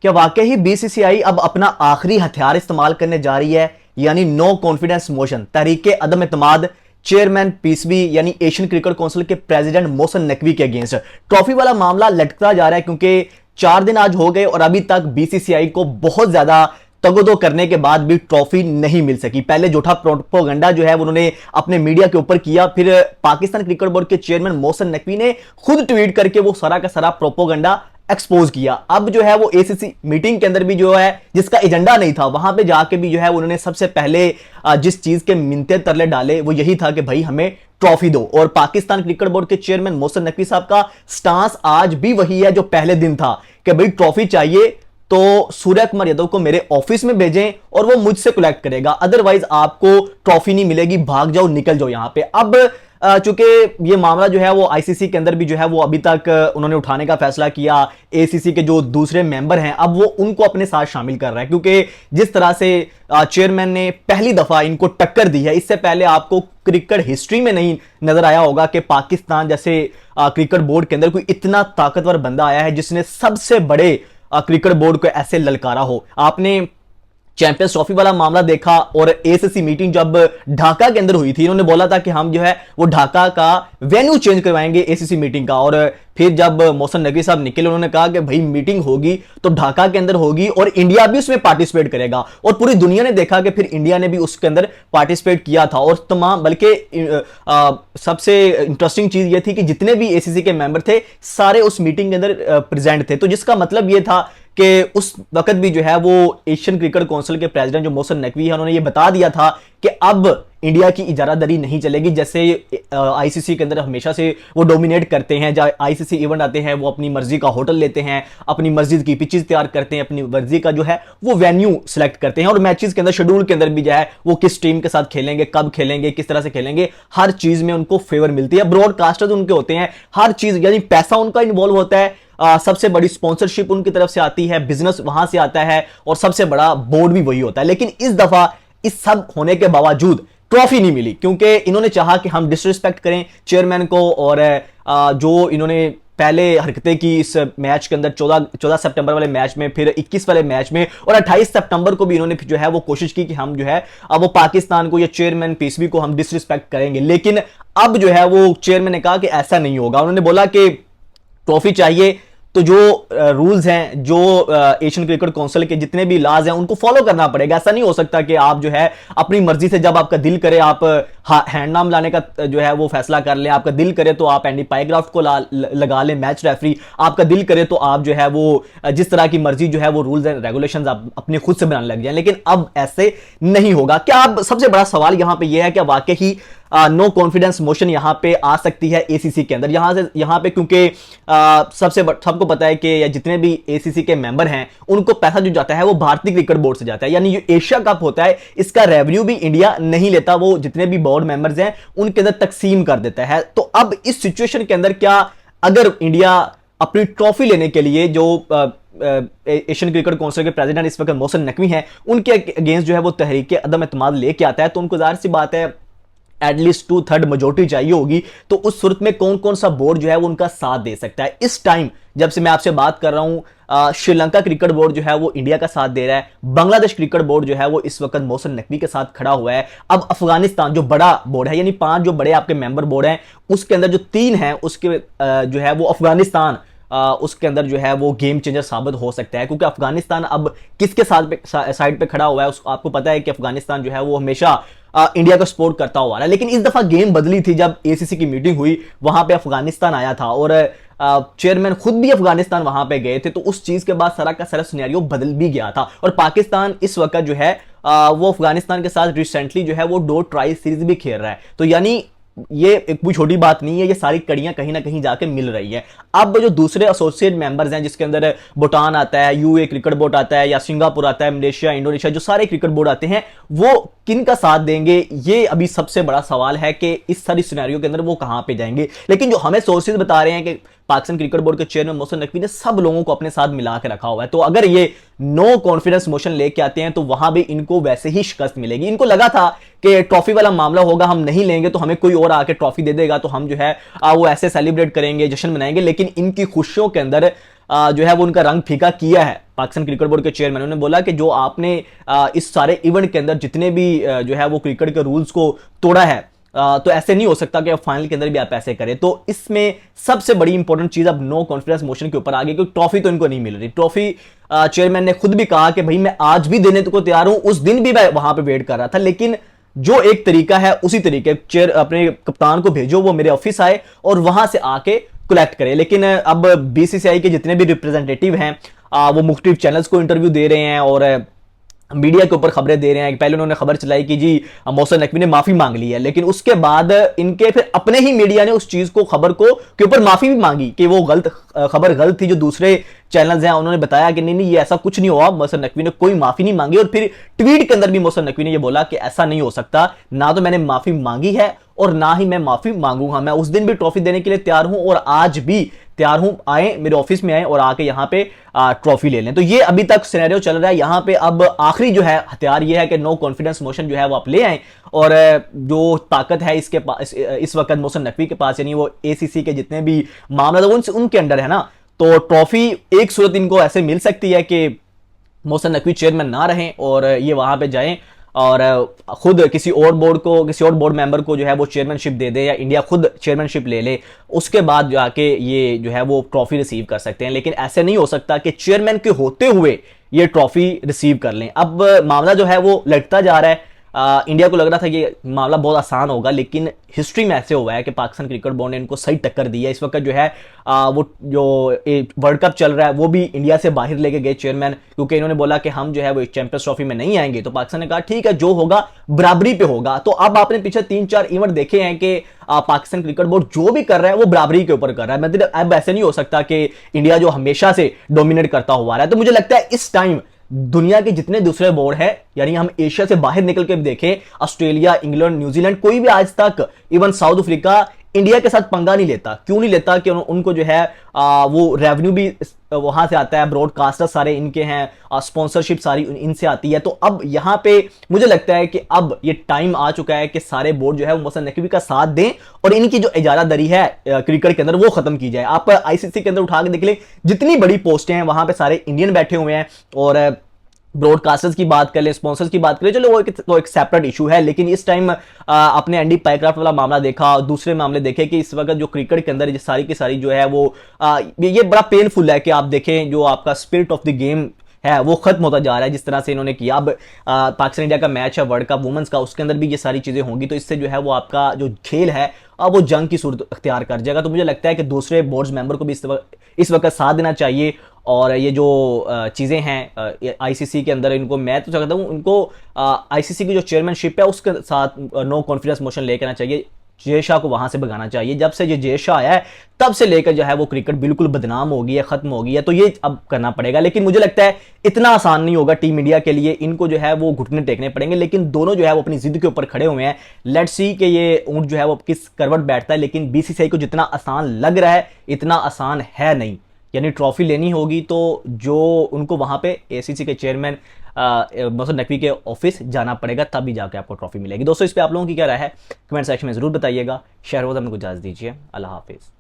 क्या वाकई ही बीसीसीआई अब अपना आखिरी हथियार इस्तेमाल करने जा रही है, यानी नो कॉन्फिडेंस मोशन, तहरीके अदम एतमाद चेयरमैन पीसीबी यानी एशियन क्रिकेट काउंसिल के प्रेसिडेंट मोहसिन नकवी के अगेंस्ट। ट्रॉफी वाला मामला लटकता जा रहा है क्योंकि 4 दिन आज हो गए और अभी तक बीसीसीआई को बहुत ज्यादा तगोदो करने के बाद भी ट्रॉफी नहीं मिल सकी। पहले झूठा प्रोपेगेंडा जो है उन्होंने अपने मीडिया के ऊपर किया, फिर पाकिस्तान क्रिकेट बोर्ड के चेयरमैन मोहसिन नकवी ने खुद ट्वीट करके वो सारा का सारा प्रोपेगेंडा एक्सपोज किया। अब जो है वो एसीसी मीटिंग के अंदर भी जो है जिसका एजेंडा नहीं था, वहां पे जाके भी जो है उन्होंने सबसे पहले जिस चीज के मिन्नते तरले डाले वो यही था कि भाई हमें ट्रॉफी दो। और पाकिस्तान क्रिकेट बोर्ड के चेयरमैन मोहसिन नकवी साहब का स्टांस आज भी वही है जो पहले दिन था कि भाई ट्रॉफी चाहिए तो सूर्य कुमार यादव को मेरे ऑफिस में भेजें और वो मुझसे कलेक्ट करेगा, अदरवाइज आपको ट्रॉफी नहीं मिलेगी, भाग जाओ, निकल जाओ यहां पे। अब चूंकि ये मामला जो है वो आईसीसी के अंदर भी जो है वो अभी तक उन्होंने उठाने का फैसला किया, एसीसी के जो दूसरे मेंबर हैं अब वो उनको अपने साथ शामिल कर रहा है, क्योंकि जिस तरह से चेयरमैन ने पहली दफा इनको टक्कर दी है, इससे पहले आपको क्रिकेट हिस्ट्री में नहीं नजर आया होगा कि पाकिस्तान जैसे क्रिकेट बोर्ड के अंदर कोई इतना ताकतवर बंदा आया है जिसने सबसे बड़े क्रिकेट बोर्ड को ऐसे ललकारा हो। आपने चैंपियंस ट्रॉफी वाला मामला देखा और एसीसी मीटिंग जब ढाका के अंदर हुई थी, इन्होंने बोला था कि हम जो है वो ढाका का वेन्यू चेंज करवाएंगे एसीसी मीटिंग का, और फिर जब मोहसिन नकवी साहब निकले उन्होंने कहा कि भाई मीटिंग होगी तो ढाका के अंदर होगी और इंडिया भी उसमें पार्टिसिपेट करेगा, और पूरी दुनिया ने देखा कि फिर इंडिया ने भी उसके अंदर पार्टिसिपेट किया था। और तमाम बल्कि सबसे इंटरेस्टिंग चीज ये थी कि जितने भी एसीसी के मेंबर थे सारे उस मीटिंग के अंदर प्रेजेंट थे, तो जिसका मतलब ये था कि उस वक्त भी जो है वो एशियन क्रिकेट काउंसिल के प्रेसिडेंट जो मोहसिन नकवी है उन्होंने ये बता दिया था कि अब इंडिया की इजारादारी नहीं चलेगी। जैसे आईसीसी के अंदर हमेशा से वो डोमिनेट करते हैं, जब आईसीसी इवेंट आते हैं वो अपनी मर्जी का होटल लेते हैं, अपनी मर्जी की पिचेस तैयार करते हैं, अपनी मर्जी का जो है वो वेन्यू सिलेक्ट करते हैं, और मैचेस के अंदर शेड्यूल के अंदर भी जो है वो किस टीम के साथ खेलेंगे, कब खेलेंगे, किस तरह से खेलेंगे, हर चीज में उनको फेवर मिलती है। ब्रॉडकास्टर्स उनके होते हैं, हर चीज यानी पैसा उनका इन्वॉल्व होता है, सबसे बड़ी स्पॉन्सरशिप उनकी तरफ से आती है, बिजनेस वहां से आता है, और सबसे बड़ा बोर्ड भी वही होता है। लेकिन इस दफा इस सब होने के बावजूद ट्रॉफी नहीं मिली क्योंकि इन्होंने चाहा कि हम डिसरिस्पेक्ट करें चेयरमैन को, और जो इन्होंने पहले हरकतें की इस मैच के अंदर 14 सितंबर वाले मैच में, फिर 21 वाले मैच में, और 28 सितंबर को भी इन्होंने जो है वो कोशिश की कि हम जो है अब वो पाकिस्तान को या चेयरमैन पीसीबी को हम डिसरिस्पेक्ट करेंगे। लेकिन अब जो है वो चेयरमैन ने कहा कि ऐसा नहीं होगा। उन्होंने बोला कि ट्रॉफी चाहिए तो जो रूल्स हैं, जो एशियन क्रिकेट काउंसिल के जितने भी लॉज हैं उनको फॉलो करना पड़ेगा। ऐसा नहीं हो सकता कि आप जो है अपनी मर्जी से जब आपका दिल करे आप हैंड नाम लाने का जो है वो फैसला कर लें, आपका दिल करे तो आप एंडी पाइग्राफ्ट को लगा लें मैच रेफरी, आपका दिल करे तो आप जो है वो जिस तरह की मर्जी जो है वो रूल्स एंड रेगुलेशंस आप अपने खुद से बनाने लग जाए। लेकिन अब ऐसे नहीं होगा। क्या अब सबसे बड़ा सवाल यहां पे यह है कि वाकई ही नो कॉन्फिडेंस मोशन यहां पे आ सकती है एसीसी के अंदर, यहां पे क्योंकि सबको पता है कि या जितने भी एसीसी के मेंबर हैं उनको पैसा जो जाता है वो भारतीय क्रिकेट बोर्ड से जाता है, यानी जो एशिया कप होता है इसका रेवेन्यू भी इंडिया नहीं लेता, वो जितने भी बोर्ड मेंबर्स हैं उनके अंदर तकसीम कर देता है। तो अब इस सिचुएशन के अंदर क्या अगर इंडिया अपनी ट्रॉफी लेने के लिए, जो एशियन क्रिकेट काउंसिल के प्रेसिडेंट इस वक्त मोहसिन नकवी हैं उनके अगेंस्ट जो है वो तहरीके अदम एतमाद लेके आता है, तो उनको जाहिर सी बात है एटलीस्ट 2/3 मेजोरिटी चाहिए होगी। तो उस सूरत में कौन कौन सा बोर्ड जो है वो उनका साथ दे सकता है? इस टाइम जब से मैं आपसे बात कर रहा हूं श्रीलंका क्रिकेट बोर्ड जो है वो इंडिया का साथ दे रहा है, बांग्लादेश क्रिकेट बोर्ड जो है वो इस वक्त मोहसिन नकवी के साथ खड़ा हुआ है। अब अफगानिस्तान जो बड़ा बोर्ड है, यानी 5 जो बड़े आपके मेंबर बोर्ड हैं उसके अंदर जो 3 हैं उसके जो है वो अफगानिस्तान उसके अंदर जो है वो गेम चेंजर साबित हो सकता है, क्योंकि अफगानिस्तान अब किसके साइड पे खड़ा हुआ है। आपको पता है कि अफगानिस्तान जो है वो हमेशा इंडिया को सपोर्ट करता हुआ है, लेकिन इस दफा गेम बदली थी। जब एसीसी की मीटिंग हुई वहां पे अफगानिस्तान आया था और चेयरमैन खुद भी अफगानिस्तान वहां पे गए थे, तो उस चीज के बाद सारा का सारा सिनेरियो बदल भी गया था। और पाकिस्तान इस वक्त जो है वो अफगानिस्तान के साथ रिसेंटली जो है वो 2 ट्राई सीरीज भी खेल रहा है, तो यानी ये एक कोई छोटी बात नहीं है, ये सारी कड़ियां कहीं ना कहीं जाके मिल रही है। अब जो दूसरे एसोसिएट मेंबर्स हैं जिसके अंदर भूटान आता है, यूए क्रिकेट बोर्ड आता है, या सिंगापुर आता है, मलेशिया, इंडोनेशिया, जो सारे क्रिकेट बोर्ड आते हैं वो किन का साथ देंगे, ये अभी सबसे बड़ा सवाल है कि इस सारी सिनेरियो के अंदर वो कहां पे जाएंगे। लेकिन जो हमें सोर्सेज बता रहे हैं कि पाकिस्तान क्रिकेट बोर्ड के चेयरमैन मोहसिन नकवी ने सब लोगों को अपने साथ मिला के रखा हुआ है, तो अगर ये नो कॉन्फिडेंस मोशन लेके आते हैं तो वहां भी इनको वैसे ही शिकस्त मिलेगी। इनको लगा था कि ट्रॉफी वाला मामला होगा, हम नहीं लेंगे तो हमें कोई और आके ट्रॉफी दे देगा, तो हम जो है वो ऐसे सेलिब्रेट करेंगे, जश्न मनाएंगे। लेकिन इनकी खुशियों के अंदर जो है वो उनका रंग फीका किया है पाकिस्तान क्रिकेट बोर्ड के चेयरमैन। उन्होंने बोला कि जो आपने इस सारे इवेंट के अंदर जितने भी जो है वो क्रिकेट के रूल्स को तोड़ा है, तो ऐसे नहीं हो सकता कि अब फाइनल के अंदर भी आप ऐसे करें। तो इसमें सबसे बड़ी इंपॉर्टेंट चीज अब नो कॉन्फिडेंस मोशन के ऊपर आ गई, क्योंकि ट्रॉफी तो इनको नहीं मिल रही। ट्रॉफी चेयरमैन ने खुद भी कहा कि भाई मैं आज भी देने को तैयार हूं, उस दिन भी मैं वहां पे वेट कर रहा था, लेकिन जो एक तरीका है उसी तरीके चेयर अपने कप्तान को भेजो, वो मेरे ऑफिस आए और वहां से आके कलेक्ट करे। लेकिन अब बीसीसीआई के जितने भी रिप्रेजेंटेटिव हैं वो मुख्तलिफ चैनल्स को इंटरव्यू दे रहे हैं और मीडिया के ऊपर खबरें दे रहे हैं। पहले उन्होंने खबर चलाई कि जी मोहसिन नकवी ने माफी मांग ली है, लेकिन उसके बाद इनके फिर अपने ही मीडिया ने उस चीज को खबर को के ऊपर माफी भी मांगी कि वो खबर गलत थी। जो दूसरे चैनल्स हैं उन्होंने बताया कि नहीं ये ऐसा कुछ नहीं हुआ, मोहसिन नकवी ने कोई माफी नहीं मांगी। और फिर ट्वीट के अंदर भी मोहसिन नकवी ने ये बोला कि ऐसा नहीं हो सकता, ना तो मैंने माफी मांगी है और ना ही मैं माफी मांगूंगा। मैं उस दिन भी ट्रॉफी देने के लिए तैयार हूं और आज भी तैयार हूं, आए मेरे ऑफिस में आए और आके यहां पे ट्रॉफी ले लें। तो ये अभी तक सिनेरियो चल रहा है। यहां पे अब आखिरी जो है हथियार ये है कि नो कॉन्फिडेंस मोशन जो है वो आप ले आए और जो ताकत है इसके पास इस वक्त मोहसिन नकवी के पास, यानी वो एसीसी के जितने भी मामला उनके अंडर है ना, तो ट्रॉफी एक सूरत इनको ऐसे मिल सकती है कि मोहसिन नकवी चेयरमैन ना रहें और ये वहां पे जाएं और खुद किसी और बोर्ड मेंबर को जो है वो चेयरमैनशिप दे दे, या इंडिया खुद चेयरमैनशिप ले ले, उसके बाद जाके ये जो है वो ट्रॉफी रिसीव कर सकते हैं। लेकिन ऐसे नहीं हो सकता कि चेयरमैन के होते हुए ये ट्रॉफी रिसीव कर लें। अब मामला जो है वो लटता जा रहा है। इंडिया को लग रहा था कि मामला बहुत आसान होगा, लेकिन हिस्ट्री में ऐसे हुआ है कि पाकिस्तान क्रिकेट बोर्ड ने इनको सही टक्कर दी है। इस वक्त जो है वो जो वर्ल्ड कप चल रहा है वो भी इंडिया से बाहर लेके गए चेयरमैन, क्योंकि इन्होंने बोला कि हम जो है वो चैंपियंस ट्रॉफी में नहीं आएंगे। तो पाकिस्तान ने कहा ठीक है, जो होगा बराबरी पे होगा। तो अब आपने पीछे 3-4 इवेंट देखे हैं कि पाकिस्तान क्रिकेट बोर्ड जो भी कर रहा है वो बराबरी के ऊपर कर रहा है। मतलब अब ऐसे नहीं हो सकता कि इंडिया जो हमेशा से डोमिनेट करता हुआ आ रहा है। तो मुझे लगता है इस टाइम दुनिया के जितने दूसरे बोर्ड है, यानी हम एशिया से बाहर निकल के भी देखें, ऑस्ट्रेलिया, इंग्लैंड, न्यूजीलैंड, कोई भी आज तक, इवन साउथ अफ्रीका, इंडिया के साथ पंगा नहीं लेता। क्यों नहीं लेता? कि उनको जो है वो रेवेन्यू भी वहां से आता है, ब्रॉडकास्टर सारे इनके हैं, स्पॉन्सरशिप सारी इनसे आती है। तो अब यहां पे मुझे लगता है कि अब ये टाइम आ चुका है कि सारे बोर्ड जो है वो मोहसिन नकवी का साथ दें और इनकी जो इजारादारी है क्रिकेट के अंदर वो खत्म की जाए। आप आईसीसी के अंदर उठा के देख लें, जितनी बड़ी पोस्टें हैं वहां पे सारे इंडियन बैठे हुए हैं। और ब्रॉडकास्टर्स की बात कर ले, स्पॉन्सर्स की बात करें, चलो वो एक सेपरेट इशू है। लेकिन इस टाइम आपने एंडी पाइक्राफ्ट वाला मामला देखा, दूसरे मामले देखे कि इस वक्त जो क्रिकेट के अंदर ये सारी की सारी जो है वो ये बड़ा पेनफुल है कि आप देखें जो आपका स्पिरिट ऑफ द गेम है वो खत्म होता जा रहा है जिस तरह से इन्होंने किया। अब पाकिस्तान इंडिया का मैच है वर्ल्ड कप वुमेन्स का, उसके अंदर भी ये सारी चीजें होंगी, तो इससे जो है वो आपका जो खेल है अब वो जंग की सूरत अख्तियार कर जाएगा। तो मुझे लगता है कि दूसरे बोर्ड्स मेंबर को भी इस वक्त साथ देना चाहिए। और ये जो चीज़ें हैं आईसीसी के अंदर, इनको मैं तो चाहता हूँ इनको आईसीसी की जो चेयरमैनशिप है उसके साथ नो कॉन्फिडेंस मोशन लेकर आना चाहिए। जय शाह को वहां से भगाना चाहिए। जब से ये जय शाह आया है तब से लेकर जो है वो क्रिकेट बिल्कुल बदनाम हो गई है, खत्म हो गई है। तो ये अब करना पड़ेगा। लेकिन मुझे लगता है इतना आसान नहीं होगा टीम इंडिया के लिए, इनको जो है वो घुटने टेकने पड़ेंगे। लेकिन दोनों जो है वो अपनी जिद के ऊपर खड़े हुए हैं। लेट्स सी कि ये ऊंट जो है वो किस करवट बैठता है। लेकिन बीसीसीआई को जितना आसान लग रहा है इतना आसान है नहीं। यानी ट्रॉफी लेनी होगी तो जो उनको वहां पे एसीसी के चेयरमैन मोहसिन नकवी के ऑफिस जाना पड़ेगा, तभी जाके आपको ट्रॉफी मिलेगी। दोस्तों इस पे आप लोगों की क्या राय है कमेंट सेक्शन में जरूर बताइएगा। शहरोज़ हमको इजाज़त दीजिए। अल्लाह हाफिज़।